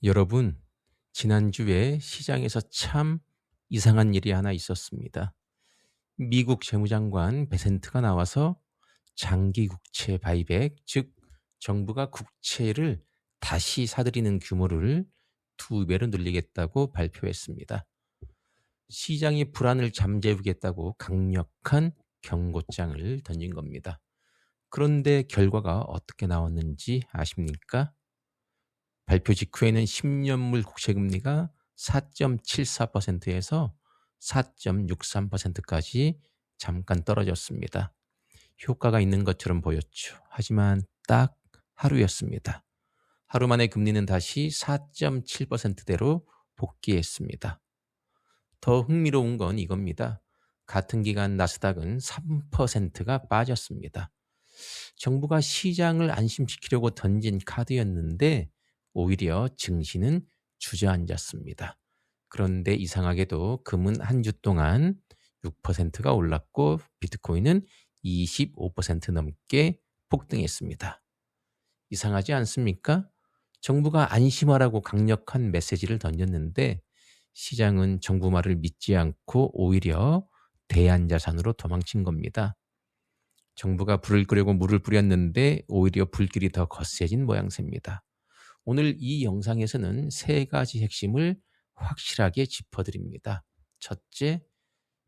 여러분, 지난주에 시장에서 참 이상한 일이 하나 있었습니다. 미국 재무장관 베센트가 나와서 장기 국채 바이백, 즉 정부가 국채를 다시 사들이는 규모를 2배로 늘리겠다고 발표했습니다. 시장의 불안을 잠재우겠다고 강력한 경고장을 던진 겁니다. 그런데 결과가 어떻게 나왔는지 아십니까? 발표 직후에는 10년물 국채금리가 4.74%에서 4.63%까지 잠깐 떨어졌습니다. 효과가 있는 것처럼 보였죠. 하지만 딱 하루였습니다. 하루 만에 금리는 다시 4.7%대로 복귀했습니다. 더 흥미로운 건 이겁니다. 같은 기간 나스닥은 3%가 빠졌습니다. 정부가 시장을 안심시키려고 던진 카드였는데 오히려 증시는 주저앉았습니다. 그런데 이상하게도 금은 한 주 동안 6%가 올랐고 비트코인은 25% 넘게 폭등했습니다. 이상하지 않습니까? 정부가 안심하라고 강력한 메시지를 던졌는데 시장은 정부 말을 믿지 않고 오히려 대안자산으로 도망친 겁니다. 정부가 불을 끄려고 물을 뿌렸는데 오히려 불길이 더 거세진 모양새입니다. 오늘 이 영상에서는 세 가지 핵심을 확실하게 짚어드립니다. 첫째,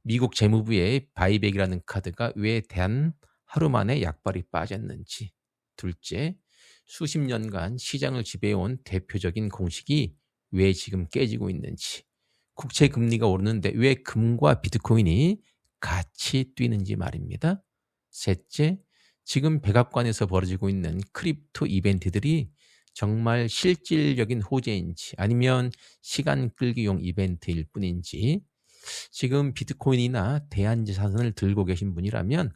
미국 재무부의 바이백이라는 카드가 왜 단 하루 만에 약발이 빠졌는지. 둘째, 수십 년간 시장을 지배해온 대표적인 공식이 왜 지금 깨지고 있는지. 국채 금리가 오르는데 왜 금과 비트코인이 같이 뛰는지 말입니다. 셋째, 지금 백악관에서 벌어지고 있는 크립토 이벤트들이 정말 실질적인 호재인지 아니면 시간 끌기용 이벤트일 뿐인지, 지금 비트코인이나 대안자산을 들고 계신 분이라면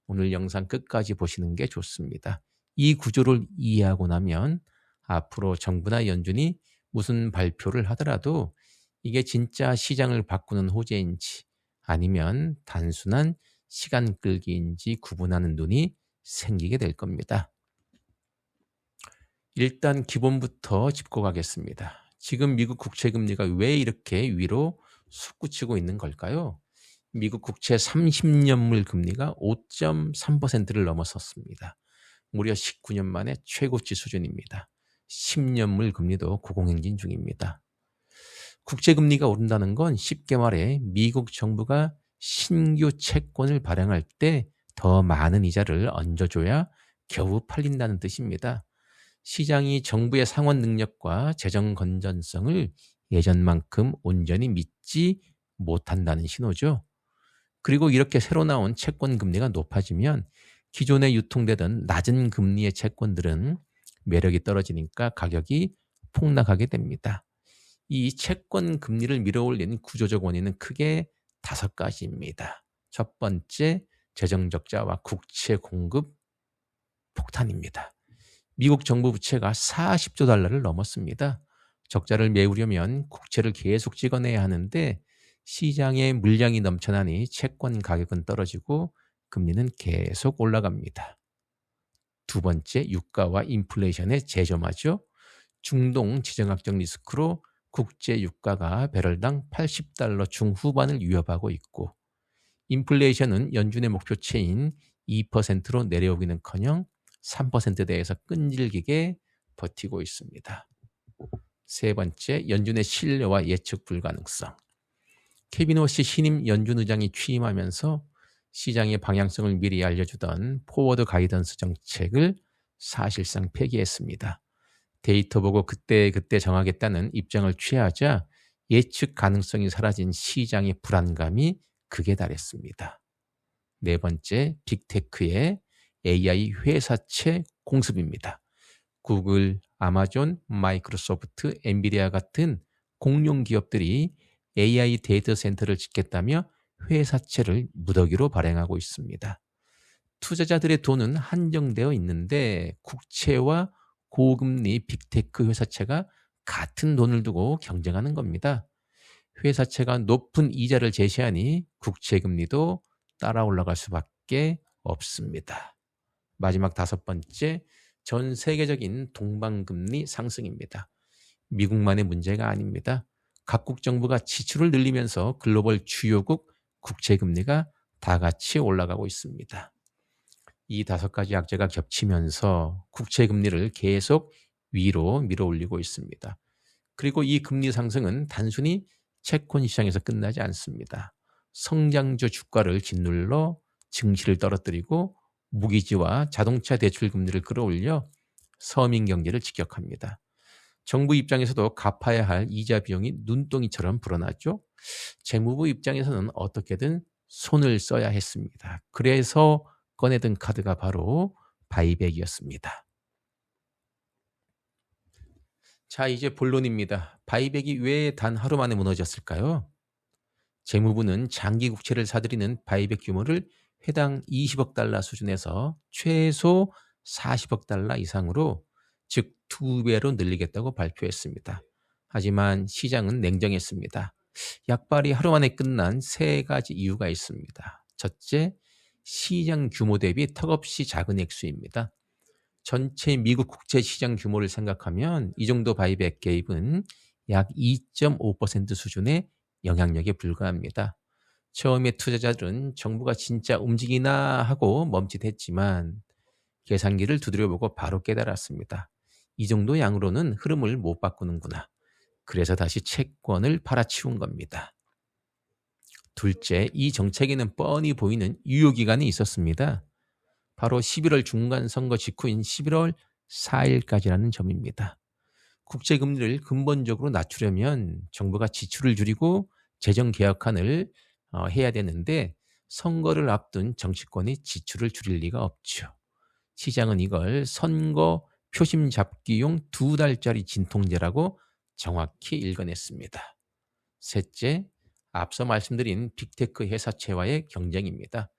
오늘 영상 끝까지 보시는 게 좋습니다. 이 구조를 이해하고 나면 앞으로 정부나 연준이 무슨 발표를 하더라도 이게 진짜 시장을 바꾸는 호재인지 아니면 단순한 시간 끌기인지 구분하는 눈이 생기게 될 겁니다. 일단 기본부터 짚고 가겠습니다. 지금 미국 국채 금리가 왜 이렇게 위로 솟구치고 있는 걸까요? 미국 국채 30년물 금리가 5.3%를 넘어섰습니다. 무려 19년 만에 최고치 수준입니다. 10년물 금리도 고공행진 중입니다. 국채 금리가 오른다는 건 쉽게 말해 미국 정부가 신규 채권을 발행할 때 더 많은 이자를 얹어줘야 겨우 팔린다는 뜻입니다. 시장이 정부의 상환 능력과 재정 건전성을 예전만큼 온전히 믿지 못한다는 신호죠. 그리고 이렇게 새로 나온 채권 금리가 높아지면 기존에 유통되던 낮은 금리의 채권들은 매력이 떨어지니까 가격이 폭락하게 됩니다. 이 채권 금리를 밀어올린 구조적 원인은 크게 5가지입니다. 첫 번째, 재정 적자와 국채 공급 폭탄입니다. 미국 정부 부채가 40조 달러를 넘었습니다. 적자를 메우려면 국채를 계속 찍어내야 하는데 시장에 물량이 넘쳐나니 채권 가격은 떨어지고 금리는 계속 올라갑니다. 두 번째, 유가와 인플레이션의 재점화죠. 중동 지정학적 리스크로 국제 유가가 배럴당 80달러 중후반을 위협하고 있고, 인플레이션은 연준의 목표치인 2%로 내려오기는커녕 3%대에서 끈질기게 버티고 있습니다. 세 번째, 연준의 신뢰와 예측 불가능성. 케빈 호시 신임 연준 의장이 취임하면서 시장의 방향성을 미리 알려주던 포워드 가이던스 정책을 사실상 폐기했습니다. 데이터 보고 그때 정하겠다는 입장을 취하자 예측 가능성이 사라진 시장의 불안감이 극에 달했습니다. 네 번째, 빅테크의 AI 회사채 공습입니다. 구글, 아마존, 마이크로소프트, 엔비디아 같은 공룡 기업들이 AI 데이터 센터를 짓겠다며 회사채를 무더기로 발행하고 있습니다. 투자자들의 돈은 한정되어 있는데 국채와 고금리 빅테크 회사채가 같은 돈을 두고 경쟁하는 겁니다. 회사채가 높은 이자를 제시하니 국채 금리도 따라 올라갈 수밖에 없습니다. 마지막 5번째, 전 세계적인 동방금리 상승입니다. 미국만의 문제가 아닙니다. 각국 정부가 지출을 늘리면서 글로벌 주요국 국채금리가 다 같이 올라가고 있습니다. 이 5가지 악재가 겹치면서 국채금리를 계속 위로 밀어올리고 있습니다. 그리고 이 금리 상승은 단순히 채권 시장에서 끝나지 않습니다. 성장주 주가를 짓눌러 증시를 떨어뜨리고 무기지와 자동차 대출 금리를 끌어올려 서민 경제를 직격합니다. 정부 입장에서도 갚아야 할 이자 비용이 눈덩이처럼 불어나죠. 재무부 입장에서는 어떻게든 손을 써야 했습니다. 그래서 꺼내든 카드가 바로 바이백이었습니다. 자, 이제 본론입니다. 바이백이 왜 단 하루 만에 무너졌을까요? 재무부는 장기 국채를 사들이는 바이백 규모를 회당 20억 달러 수준에서 최소 40억 달러 이상으로, 즉 2배로 늘리겠다고 발표했습니다. 하지만 시장은 냉정했습니다. 약발이 하루 만에 끝난 3가지 이유가 있습니다. 첫째, 시장 규모 대비 턱없이 작은 액수입니다. 전체 미국 국채 시장 규모를 생각하면 이 정도 바이백 개입은 약 2.5% 수준의 영향력에 불과합니다. 처음에 투자자들은 정부가 진짜 움직이나 하고 멈칫했지만 계산기를 두드려보고 바로 깨달았습니다. 이 정도 양으로는 흐름을 못 바꾸는구나. 그래서 다시 채권을 팔아치운 겁니다. 둘째, 이 정책에는 뻔히 보이는 유효기간이 있었습니다. 바로 11월 중간 선거 직후인 11월 4일까지라는 점입니다. 국채금리를 근본적으로 낮추려면 정부가 지출을 줄이고 재정개혁안을 해야 되는데 선거를 앞둔 정치권이 지출을 줄일 리가 없죠. 시장은 이걸 선거 표심 잡기용 2달짜리 진통제라고 정확히 읽어냈습니다. 셋째, 앞서 말씀드린 빅테크 회사채와의 경쟁입니다.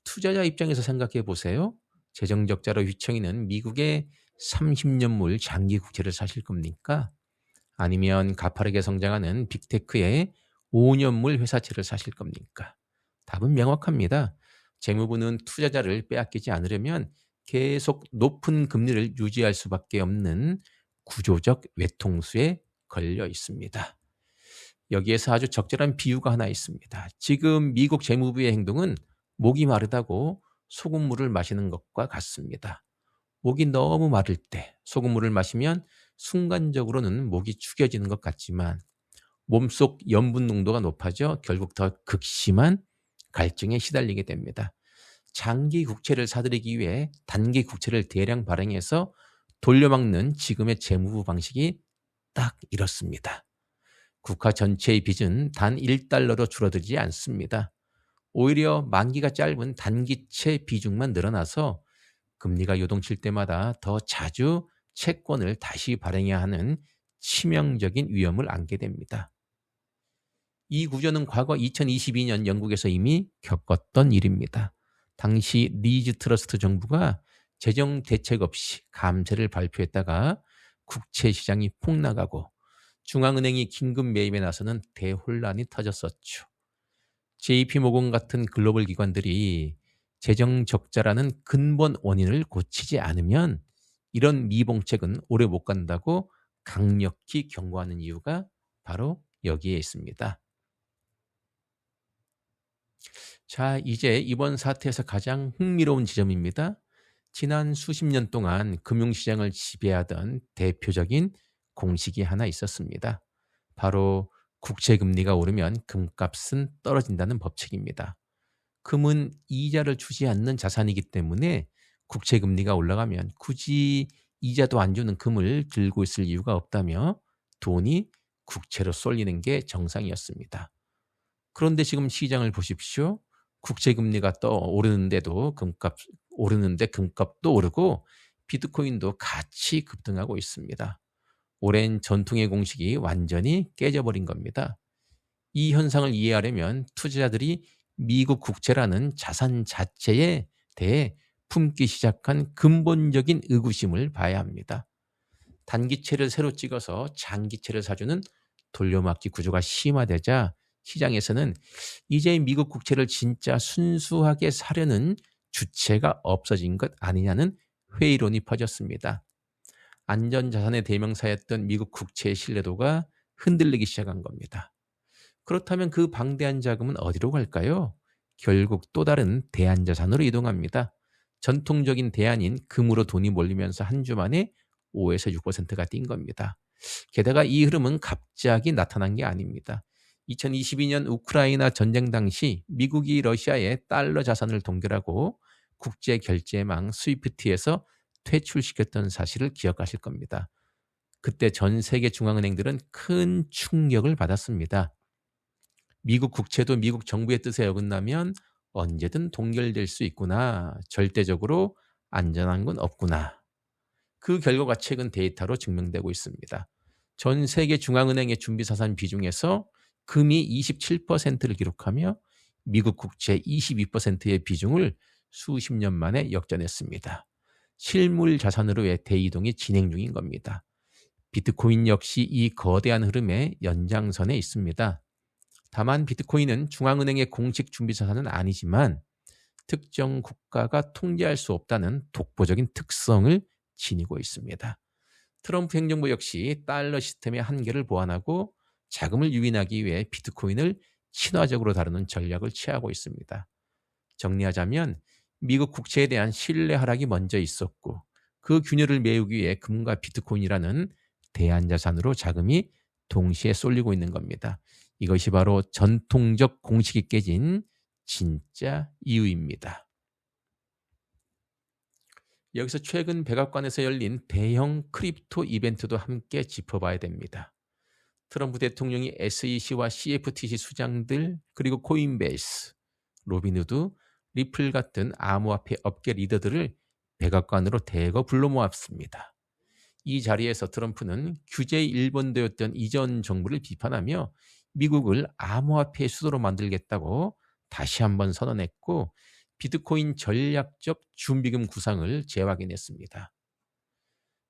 투자자 입장에서 생각해 보세요. 재정적자로 휘청이는 미국의 30년물 장기 국채를 사실 겁니까? 아니면 가파르게 성장하는 빅테크의 5년물 회사채를 사실 겁니까? 답은 명확합니다. 재무부는 투자자를 빼앗기지 않으려면 계속 높은 금리를 유지할 수밖에 없는 구조적 외통수에 걸려 있습니다. 여기에서 아주 적절한 비유가 하나 있습니다. 지금 미국 재무부의 행동은 목이 마르다고 소금물을 마시는 것과 같습니다. 목이 너무 마를 때 소금물을 마시면 순간적으로는 목이 축여지는 것 같지만 몸속 염분 농도가 높아져 결국 더 극심한 갈증에 시달리게 됩니다. 장기 국채를 사들이기 위해 단기 국채를 대량 발행해서 돌려막는 지금의 재무부 방식이 딱 이렇습니다. 국가 전체의 빚은 단 1달러로 줄어들지 않습니다. 오히려 만기가 짧은 단기채 비중만 늘어나서 금리가 요동칠 때마다 더 자주 채권을 다시 발행해야 하는 치명적인 위험을 안게 됩니다. 이 구조는 과거 2022년 영국에서 이미 겪었던 일입니다. 당시 리즈 트러스트 정부가 재정 대책 없이 감세를 발표했다가 국채 시장이 폭락하고 중앙은행이 긴급 매입에 나서는 대혼란이 터졌었죠. JP모건 같은 글로벌 기관들이 재정 적자라는 근본 원인을 고치지 않으면 이런 미봉책은 오래 못 간다고 강력히 경고하는 이유가 바로 여기에 있습니다. 자, 이제 이번 사태에서 가장 흥미로운 지점입니다. 지난 수십 년 동안 금융시장을 지배하던 대표적인 공식이 하나 있었습니다. 바로 국채금리가 오르면 금값은 떨어진다는 법칙입니다. 금은 이자를 주지 않는 자산이기 때문에 국채금리가 올라가면 굳이 이자도 안 주는 금을 들고 있을 이유가 없다며 돈이 국채로 쏠리는 게 정상이었습니다. 그런데 지금 시장을 보십시오. 국채금리가 오르는데도 오르는데 금값도 오르고 비트코인도 같이 급등하고 있습니다. 오랜 전통의 공식이 완전히 깨져버린 겁니다. 이 현상을 이해하려면 투자자들이 미국 국채라는 자산 자체에 대해 품기 시작한 근본적인 의구심을 봐야 합니다. 단기채를 새로 찍어서 장기채를 사주는 돌려막기 구조가 심화되자 시장에서는 이제 미국 국채를 진짜 순수하게 사려는 주체가 없어진 것 아니냐는 회의론이 퍼졌습니다. 안전자산의 대명사였던 미국 국채의 신뢰도가 흔들리기 시작한 겁니다. 그렇다면 그 방대한 자금은 어디로 갈까요? 결국 또 다른 대안자산으로 이동합니다. 전통적인 대안인 금으로 돈이 몰리면서 한 주 만에 5에서 6%가 뛴 겁니다. 게다가 이 흐름은 갑자기 나타난 게 아닙니다. 2022년 우크라이나 전쟁 당시 미국이 러시아의 달러 자산을 동결하고 국제 결제망 스위프트에서 퇴출시켰던 사실을 기억하실 겁니다. 그때 전 세계 중앙은행들은 큰 충격을 받았습니다. 미국 국채도 미국 정부의 뜻에 어긋나면 언제든 동결될 수 있구나. 절대적으로 안전한 건 없구나. 그 결과가 최근 데이터로 증명되고 있습니다. 전 세계 중앙은행의 준비자산 비중에서 금이 27%를 기록하며 미국 국채 22%의 비중을 수십 년 만에 역전했습니다. 실물 자산으로의 대이동이 진행 중인 겁니다. 비트코인 역시 이 거대한 흐름의 연장선에 있습니다. 다만 비트코인은 중앙은행의 공식 준비자산은 아니지만 특정 국가가 통제할 수 없다는 독보적인 특성을 지니고 있습니다. 트럼프 행정부 역시 달러 시스템의 한계를 보완하고 자금을 유인하기 위해 비트코인을 친화적으로 다루는 전략을 취하고 있습니다. 정리하자면 미국 국채에 대한 신뢰 하락이 먼저 있었고 그 균열을 메우기 위해 금과 비트코인이라는 대안자산으로 자금이 동시에 쏠리고 있는 겁니다. 이것이 바로 전통적 공식이 깨진 진짜 이유입니다. 여기서 최근 백악관에서 열린 대형 크립토 이벤트도 함께 짚어봐야 됩니다. 트럼프 대통령이 SEC와 CFTC 수장들 그리고 코인베이스, 로빈후드, 리플 같은 암호화폐 업계 리더들을 백악관으로 대거 불러 모았습니다. 이 자리에서 트럼프는 규제의 일본도였던 이전 정부를 비판하며 미국을 암호화폐의 수도로 만들겠다고 다시 한번 선언했고 비트코인 전략적 준비금 구상을 재확인했습니다.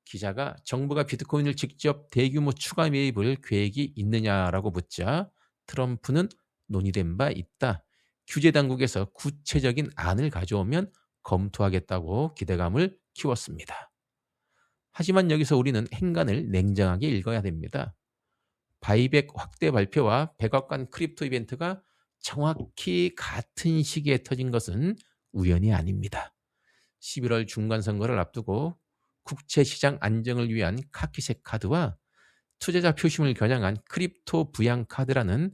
기자가 정부가 비트코인을 직접 대규모 추가 매입을 계획이 있느냐라고 묻자 트럼프는 논의된 바 있다. 규제 당국에서 구체적인 안을 가져오면 검토하겠다고 기대감을 키웠습니다. 하지만 여기서 우리는 행간을 냉정하게 읽어야 됩니다. 바이백 확대 발표와 백악관 크립토 이벤트가 정확히 같은 시기에 터진 것은 우연이 아닙니다. 11월 중간선거를 앞두고 국채시장 안정을 위한 카키색 카드와 투자자 표심을 겨냥한 크립토 부양 카드라는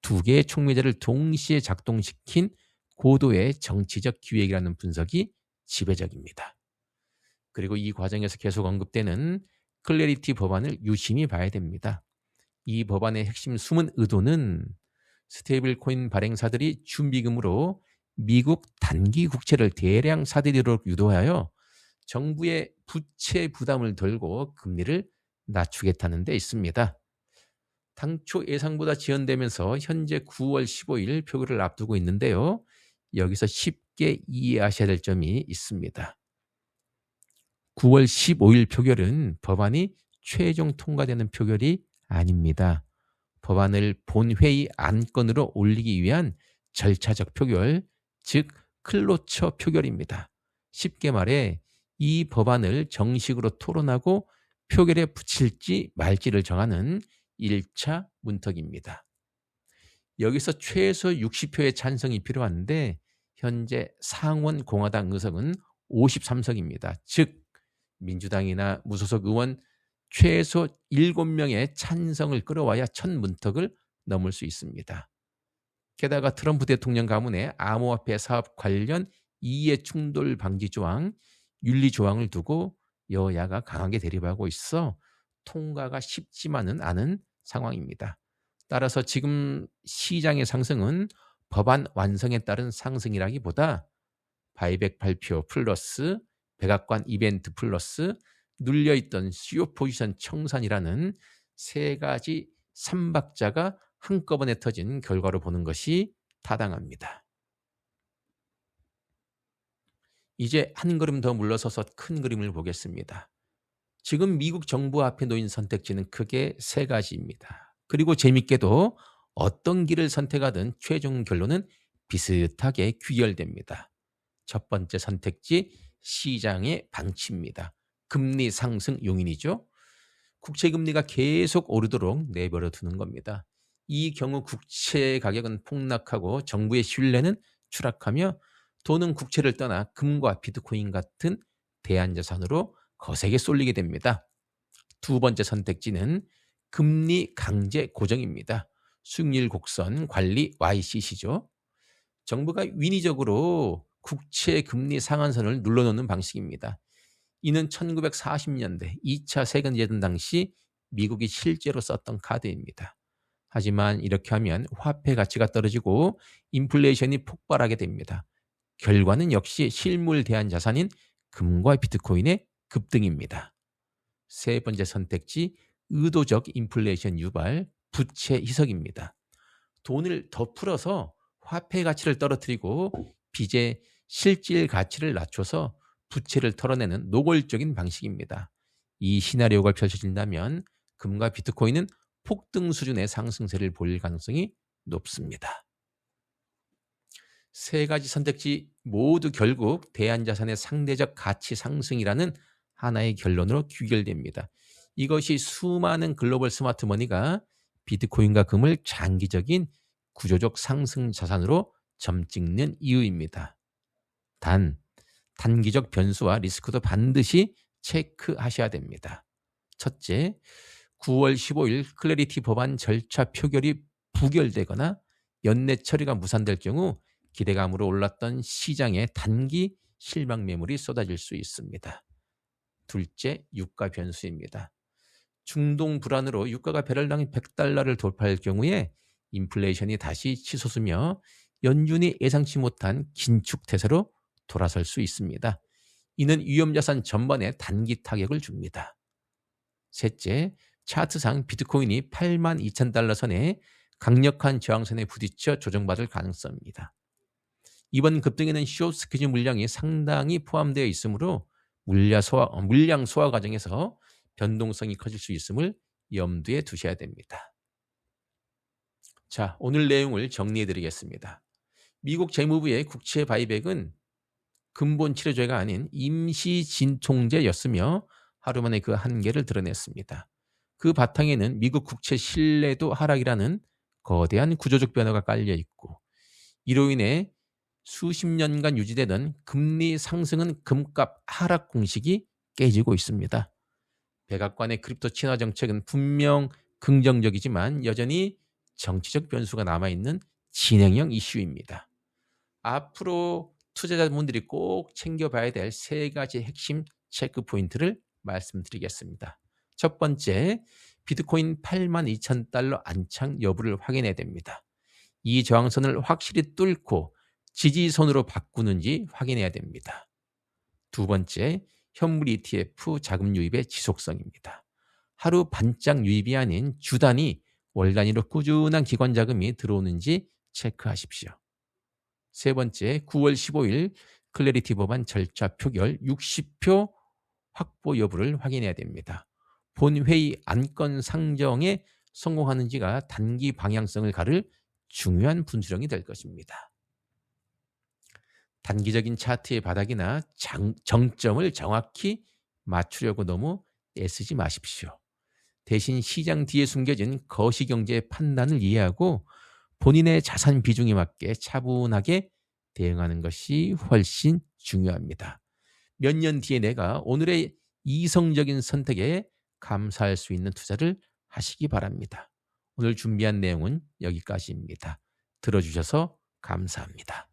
두 개의 촉매제를 동시에 작동시킨 고도의 정치적 기획이라는 분석이 지배적입니다. 그리고 이 과정에서 계속 언급되는 클래리티 법안을 유심히 봐야 됩니다. 이 법안의 핵심 숨은 의도는 스테이블 코인 발행사들이 준비금으로 미국 단기 국채를 대량 사들이도록 유도하여 정부의 부채 부담을 덜고 금리를 낮추겠다는 데 있습니다. 당초 예상보다 지연되면서 현재 9월 15일 표결을 앞두고 있는데요. 여기서 쉽게 이해하셔야 될 점이 있습니다. 9월 15일 표결은 법안이 최종 통과되는 표결이 아닙니다. 법안을 본회의 안건으로 올리기 위한 절차적 표결, 즉 클로처 표결입니다. 쉽게 말해 이 법안을 정식으로 토론하고 표결에 붙일지 말지를 정하는 1차 문턱입니다. 여기서 최소 60표의 찬성이 필요한데 현재 상원 공화당 의석은 53석입니다. 즉 민주당이나 무소속 의원 최소 7명의 찬성을 끌어와야 첫 문턱을 넘을 수 있습니다. 게다가 트럼프 대통령 가문의 암호화폐 사업 관련 이해 충돌 방지 조항, 윤리 조항을 두고 여야가 강하게 대립하고 있어 통과가 쉽지만은 않은 상황입니다. 따라서 지금 시장의 상승은 법안 완성에 따른 상승이라기보다 바이백 발표 플러스 백악관 이벤트 플러스 눌려있던 수요 포지션 청산이라는 세 가지 삼박자가 한꺼번에 터진 결과로 보는 것이 타당합니다. 이제 한 걸음 더 물러서서 큰 그림을 보겠습니다. 지금 미국 정부 앞에 놓인 선택지는 크게 세 가지입니다. 그리고 재밌게도 어떤 길을 선택하든 최종 결론은 비슷하게 귀결됩니다. 첫 번째 선택지, 시장의 방치입니다. 금리 상승 요인이죠. 국채 금리가 계속 오르도록 내버려 두는 겁니다. 이 경우 국채 가격은 폭락하고 정부의 신뢰는 추락하며 돈은 국채를 떠나 금과 비트코인 같은 대안자산으로 거세게 쏠리게 됩니다. 두 번째 선택지는 금리 강제 고정입니다. 수익률 곡선 관리 YCC죠. 정부가 인위적으로 국채 금리 상한선을 눌러놓는 방식입니다. 이는 1940년대 2차 세계대전 당시 미국이 실제로 썼던 카드입니다. 하지만 이렇게 하면 화폐 가치가 떨어지고 인플레이션이 폭발하게 됩니다. 결과는 역시 실물 대한 자산인 금과 비트코인의 급등입니다. 세 번째 선택지, 의도적 인플레이션 유발, 부채 희석입니다. 돈을 더 풀어서 화폐 가치를 떨어뜨리고 빚의 실질 가치를 낮춰서 부채를 털어내는 노골적인 방식입니다. 이 시나리오가 펼쳐진다면 금과 비트코인은 폭등 수준의 상승세를 보일 가능성이 높습니다. 세 가지 선택지 모두 결국 대안자산의 상대적 가치 상승이라는 하나의 결론으로 귀결됩니다. 이것이 수많은 글로벌 스마트머니가 비트코인과 금을 장기적인 구조적 상승 자산으로 점찍는 이유입니다. 단, 단기적 변수와 리스크도 반드시 체크하셔야 됩니다. 첫째, 9월 15일 클래리티 법안 절차 표결이 부결되거나 연내 처리가 무산될 경우 기대감으로 올랐던 시장에 단기 실망 매물이 쏟아질 수 있습니다. 둘째, 유가 변수입니다. 중동 불안으로 유가가 배럴당 $100를 돌파할 경우에 인플레이션이 다시 치솟으며 연준이 예상치 못한 긴축 태세로 돌아설 수 있습니다. 이는 위험자산 전반에 단기 타격을 줍니다. 셋째, 차트상 비트코인이 82,000달러 선에 강력한 저항선에 부딪혀 조정받을 가능성입니다. 이번 급등에는 숏 스퀴즈 물량이 상당히 포함되어 있으므로 물량 소화 과정에서 변동성이 커질 수 있음을 염두에 두셔야 됩니다. 자, 오늘 내용을 정리해 드리겠습니다. 미국 재무부의 국채 바이백은 근본 치료제가 아닌 임시 진통제였으며 하루 만에 그 한계를 드러냈습니다. 그 바탕에는 미국 국채 신뢰도 하락이라는 거대한 구조적 변화가 깔려 있고 이로 인해 수십 년간 유지되던 금리 상승은 금값 하락 공식이 깨지고 있습니다. 백악관의 크립토 친화 정책은 분명 긍정적이지만 여전히 정치적 변수가 남아있는 진행형 이슈입니다. 앞으로 투자자분들이 꼭 챙겨봐야 될 세 가지 핵심 체크 포인트를 말씀드리겠습니다. 첫 번째, 비트코인 82,000달러 안착 여부를 확인해야 됩니다. 이 저항선을 확실히 뚫고 지지선으로 바꾸는지 확인해야 됩니다. 두 번째, 현물 ETF 자금 유입의 지속성입니다. 하루 반짝 유입이 아닌 주 단위, 월 단위로 꾸준한 기관 자금이 들어오는지 체크하십시오. 세 번째, 9월 15일 클래리티 법안 절차 표결 60표 확보 여부를 확인해야 됩니다. 본회의 안건 상정에 성공하는지가 단기 방향성을 가를 중요한 분수령이 될 것입니다. 단기적인 차트의 바닥이나 정점을 정확히 맞추려고 너무 애쓰지 마십시오. 대신 시장 뒤에 숨겨진 거시경제의 판단을 이해하고 본인의 자산 비중에 맞게 차분하게 대응하는 것이 훨씬 중요합니다. 몇 년 뒤에 내가 오늘의 이성적인 선택에 감사할 수 있는 투자를 하시기 바랍니다. 오늘 준비한 내용은 여기까지입니다. 들어주셔서 감사합니다.